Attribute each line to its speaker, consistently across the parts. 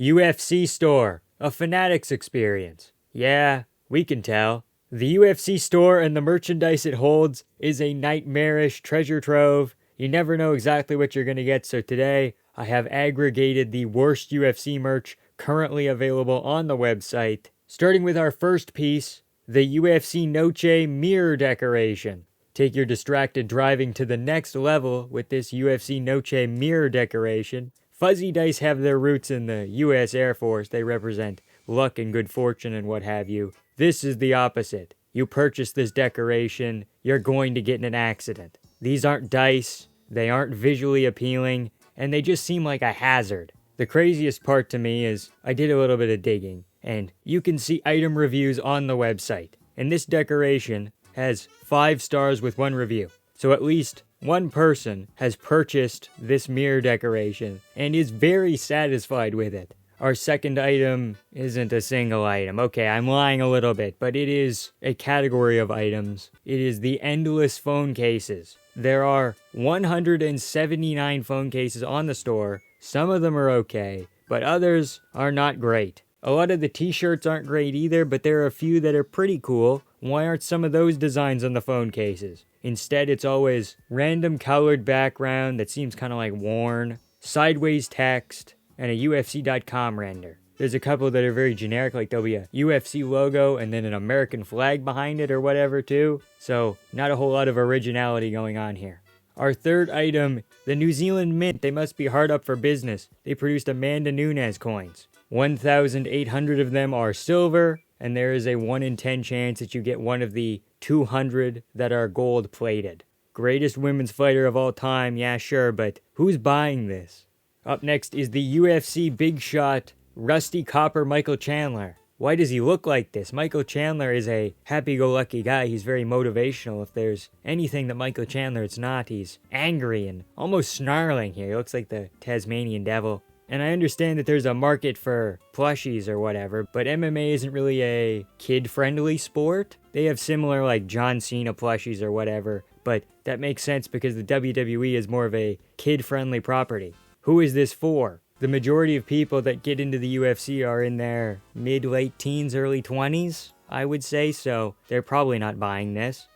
Speaker 1: UFC Store, a Fanatics experience. Yeah, we can tell. The UFC Store and the merchandise it holds is a nightmarish treasure trove. You never know exactly what you're going to get, so today I have aggregated the worst UFC merch currently available on the website. Starting with our first piece, the UFC Noche mirror decoration. Take your distracted driving to the next level with this UFC Noche mirror decoration. Fuzzy dice have their roots in the U.S. Air Force. They represent luck and good fortune and what have you. This is the opposite. You purchase this decoration, you're going to get in an accident. These aren't dice, they aren't visually appealing, and they just seem like a hazard. The craziest part to me is I did a little bit of digging, and you can see item reviews on the website. And this decoration has 5 stars with 1 review. So at least one person has purchased this mirror decoration and is very satisfied with it. Our second item isn't a single item. Okay, I'm lying a little bit, but it is a category of items. It is the endless phone cases. There are 179 phone cases on the store. Some of them are okay, but others are not great. A lot of the t-shirts aren't great either, but there are a few that are pretty cool. Why aren't some of those designs on the phone cases? Instead, it's always random colored background that seems kind of like worn, sideways text, and a UFC.com render. There's a couple that are very generic, like there'll be a UFC logo and then an American flag behind it or whatever too. So, not a whole lot of originality going on here. Our third item, the New Zealand Mint. They must be hard up for business. They produced Amanda Nunes coins. 1,800 of them are silver, and there is a 1 in 10 chance that you get one of the 200 that are gold plated. Greatest women's fighter of all time, yeah sure, but who's buying this? Up next is the UFC Big Shot Rusty Copper Michael Chandler. Why does he look like this? Michael Chandler is a happy-go-lucky guy. He's very motivational. If there's anything that Michael Chandler is not, he's angry and almost snarling here. He looks like the Tasmanian devil. And I understand that there's a market for plushies or whatever, but MMA isn't really a kid-friendly sport. They have similar, like, John Cena plushies or whatever, but that makes sense because the WWE is more of a kid-friendly property. Who is this for? The majority of people that get into the UFC are in their mid-late teens, early 20s, I would say, so they're probably not buying this.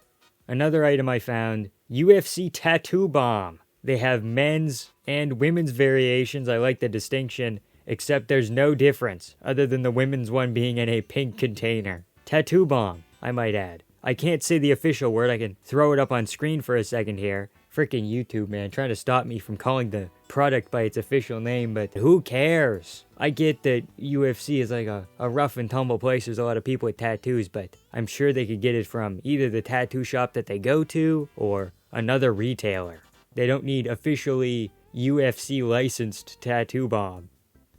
Speaker 1: Another item I found, UFC Tattoo Bomb. They have men's and women's variations. I like the distinction, except there's no difference, other than the women's one being in a pink container. Tattoo Bomb, I might add. I can't say the official word. I can throw it up on screen for a second here. Frickin' YouTube, man, trying to stop me from calling the product by its official name, but who cares? I get that UFC is like a rough and tumble place. There's a lot of people with tattoos, but I'm sure they could get it from either the tattoo shop that they go to or another retailer. They don't need officially UFC licensed Tattoo Bomb.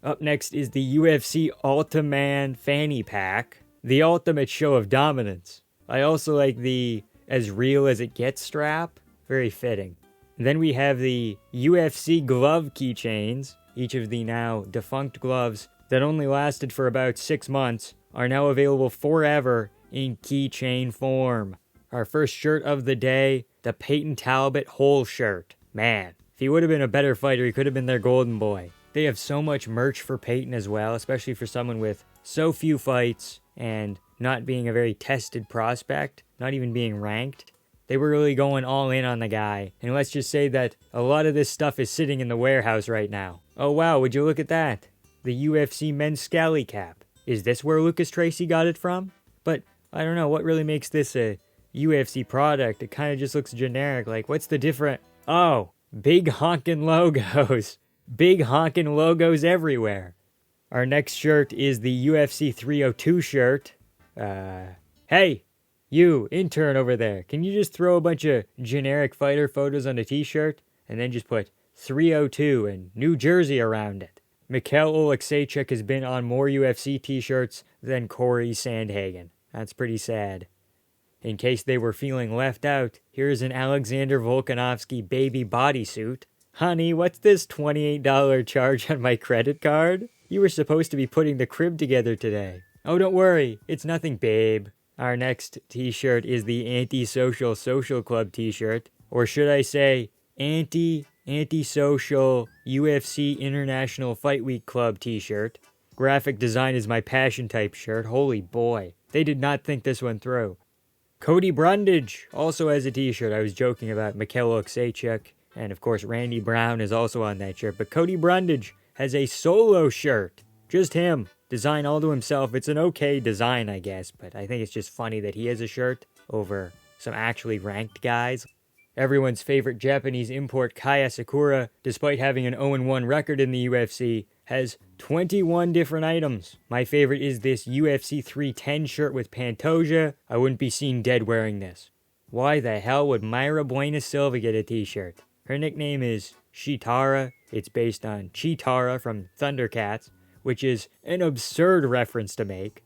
Speaker 1: Up next is the UFC Ultiman Fanny Pack, the ultimate show of dominance. I also like the as real as it gets strap. Very fitting. Then we have the UFC glove keychains. Each of the now defunct gloves that only lasted for about 6 months are now available forever in keychain form. Our first shirt of the day, the Peyton Talbot Hole shirt. Man, if he would have been a better fighter, he could have been their golden boy. They have so much merch for Peyton as well, especially for someone with so few fights and not being a very tested prospect, not even being ranked. They were really going all in on the guy, and let's just say that a lot of this stuff is sitting in the warehouse right now. Oh wow, would you look at that? The UFC men's scally cap. Is this where Lucas Tracy got it from? But I don't know, what really makes this a UFC product? It kind of just looks generic, like what's the different... Oh, big honkin' logos. Big honkin' logos everywhere. Our next shirt is the UFC 302 shirt. Hey! You, intern over there, can you just throw a bunch of generic fighter photos on a t-shirt and then just put 302 and New Jersey around it? Mikhail Oleksiejczuk has been on more UFC t-shirts than Corey Sandhagen. That's pretty sad. In case they were feeling left out, here's an Alexander Volkanovski baby bodysuit. Honey, what's this $28 charge on my credit card? You were supposed to be putting the crib together today. Oh, don't worry, it's nothing, babe. Our next t-shirt is the Antisocial Social Club t-shirt, or should I say Antisocial UFC International Fight Week Club t-shirt. graphic design is my passion type shirt. Holy boy. They did not think this one through. Cody Brundage also has a t-shirt. I was joking about Mikhail Oleksiejczuk, and of course Randy Brown is also on that shirt. But Cody Brundage has a solo shirt. Just him. Design all to himself. It's an okay design, I guess, but I think it's just funny that he has a shirt over some actually ranked guys. Everyone's favorite Japanese import Kaya Sakura, despite having an 0-1 record in the UFC, has 21 different items. My favorite is this UFC 310 shirt with Pantoja. I wouldn't be seen dead wearing this. Why the hell would Mayra Buena Silva get a t-shirt? Her nickname is Chitara. It's based on Cheetara from Thundercats, which is an absurd reference to make.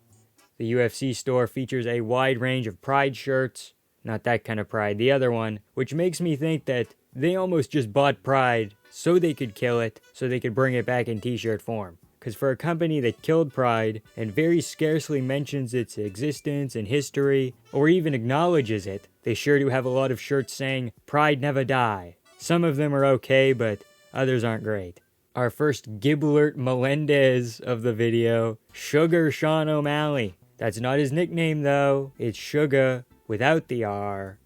Speaker 1: The UFC store features a wide range of Pride shirts. Not that kind of Pride, the other one, which makes me think that they almost just bought Pride so they could kill it, so they could bring it back in t-shirt form. Because for a company that killed Pride and very scarcely mentions its existence and history, or even acknowledges it, they sure do have a lot of shirts saying, Pride never die. Some of them are okay, but others aren't great. Our first Giblert Melendez of the video, Sugar Sean O'Malley. That's not his nickname though, it's Sugar without the R.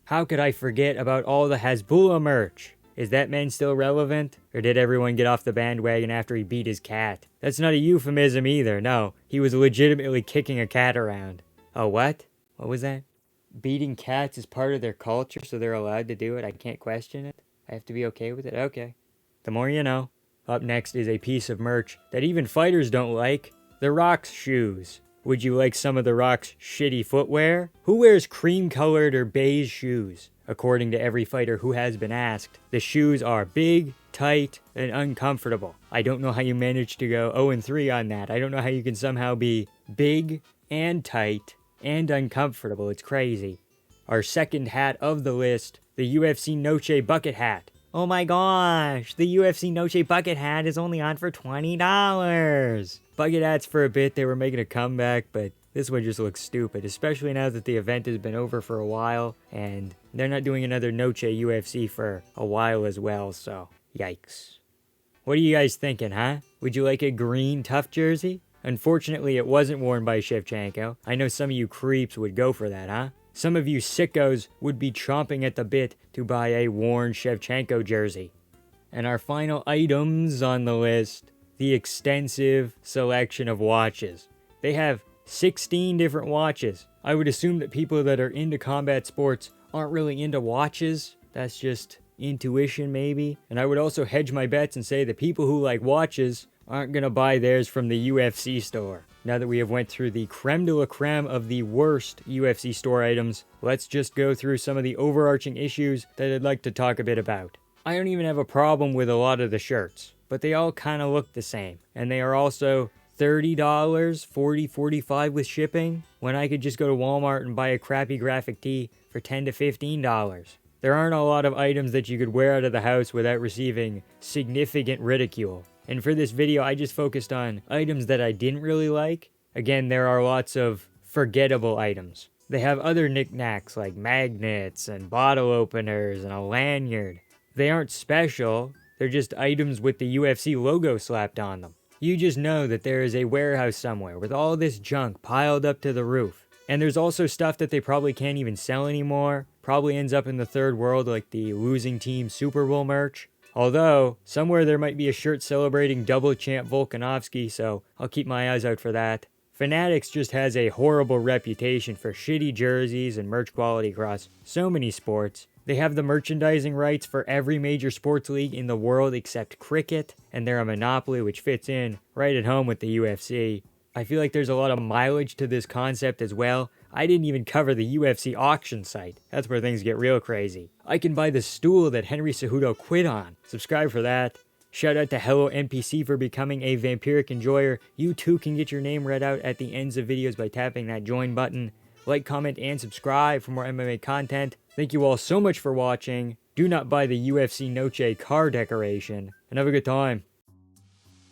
Speaker 1: How could I forget about all the Hasbulla merch? Is that man still relevant? Or did everyone get off the bandwagon after he beat his cat? That's not a euphemism either, no. He was legitimately kicking a cat around. Oh, what? What was that? Beating cats is part of their culture, so they're allowed to do it? I can't question it? I have to be okay with it? Okay. The more you know. Up next is a piece of merch that even fighters don't like. The Rock's shoes. Would you like some of The Rock's shitty footwear? Who wears cream-colored or beige shoes? According to every fighter who has been asked, the shoes are big, tight, and uncomfortable. I don't know how you managed to go 0-3 on that. I don't know how you can somehow be big and tight and uncomfortable. It's crazy. Our second hat of the list, the UFC Noche bucket hat. Oh my gosh, the UFC Noche bucket hat is only on for $20. Bucket hats for a bit, they were making a comeback, but this one just looks stupid, especially now that the event has been over for a while, and they're not doing another Noche UFC for a while as well, so yikes. What are you guys thinking, huh? Would you like a green tough jersey? Unfortunately, it wasn't worn by Shevchenko. I know some of you creeps would go for that, huh? Some of you sickos would be chomping at the bit to buy a worn Shevchenko jersey. And our final items on the list, the extensive selection of watches. They have 16 different watches. I would assume that people that are into combat sports aren't really into watches. That's just intuition maybe. And I would also hedge my bets and say that people who like watches aren't gonna buy theirs from the UFC store. Now that we have went through the creme de la creme of the worst UFC store items, let's just go through some of the overarching issues that I'd like to talk a bit about. I don't even have a problem with a lot of the shirts, but they all kind of look the same. And they are also $30, $40, $45 with shipping, when I could just go to Walmart and buy a crappy graphic tee for $10 to $15. There aren't a lot of items that you could wear out of the house without receiving significant ridicule. And for this video, I just focused on items that I didn't really like. Again, there are lots of forgettable items. They have other knickknacks like magnets and bottle openers and a lanyard. They aren't special, they're just items with the UFC logo slapped on them. You just know that there is a warehouse somewhere with all this junk piled up to the roof. And there's also stuff that they probably can't even sell anymore. Probably ends up in the third world like the losing team Super Bowl merch. Although, somewhere there might be a shirt celebrating double champ Volkanovski, so I'll keep my eyes out for that. Fanatics just has a horrible reputation for shitty jerseys and merch quality across so many sports. They have the merchandising rights for every major sports league in the world except cricket, and they're a monopoly which fits in right at home with the UFC. I feel like there's a lot of mileage to this concept as well. I didn't even cover the UFC auction site. That's where things get real crazy. I can buy the stool that Henry Cejudo quit on. Subscribe for that. Shout out to Hello NPC for becoming a vampiric enjoyer. You too can get your name read out at the ends of videos by tapping that join button. Like, comment, and subscribe for more MMA content. Thank you all so much for watching. Do not buy the UFC Noche car decoration. And have a good time.